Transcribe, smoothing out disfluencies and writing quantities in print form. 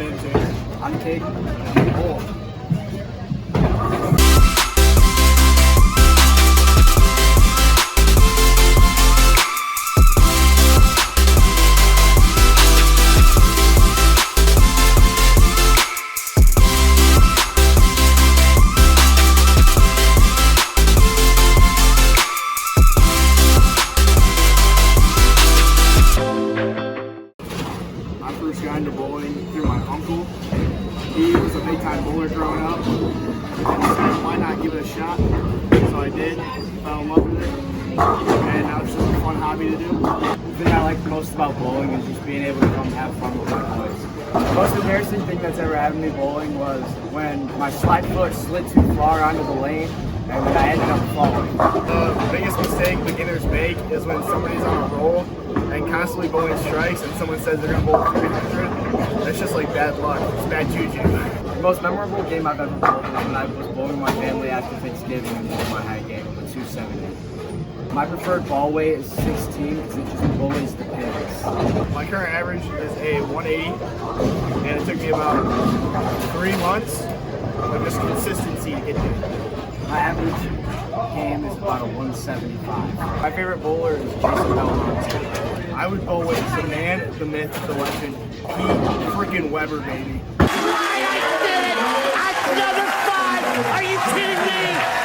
name's Xander. I'm Cayden. Cool. I first got into bowling through my uncle. He was a big time bowler growing up. And he said, why not give it a shot? So I did, fell in love with it. And now it's just a fun hobby to do. The thing I like most about bowling is just being able to come have fun with my boys. The most embarrassing thing that's ever happened to me bowling was when my slide foot slid too far onto the lane and I ended up falling. The biggest mistake beginners make is when somebody's on a roll and constantly bowling strikes and someone says they're going to bowl 300. That's just like bad luck. It's bad juju. The most memorable game I've ever bowled was when I was bowling with my family after Thanksgiving and bowled my high game with 270. My preferred ball weight is 16 because it just bullies the pins. My current average is a 180, and it took me about 3 months of just consistency to get there. My average game is about a 175. My favorite bowler is Greyson. I would bowl with the man, the myth, the legend, Pete freaking Weber, baby. I did it! Another 5! Are you kidding me?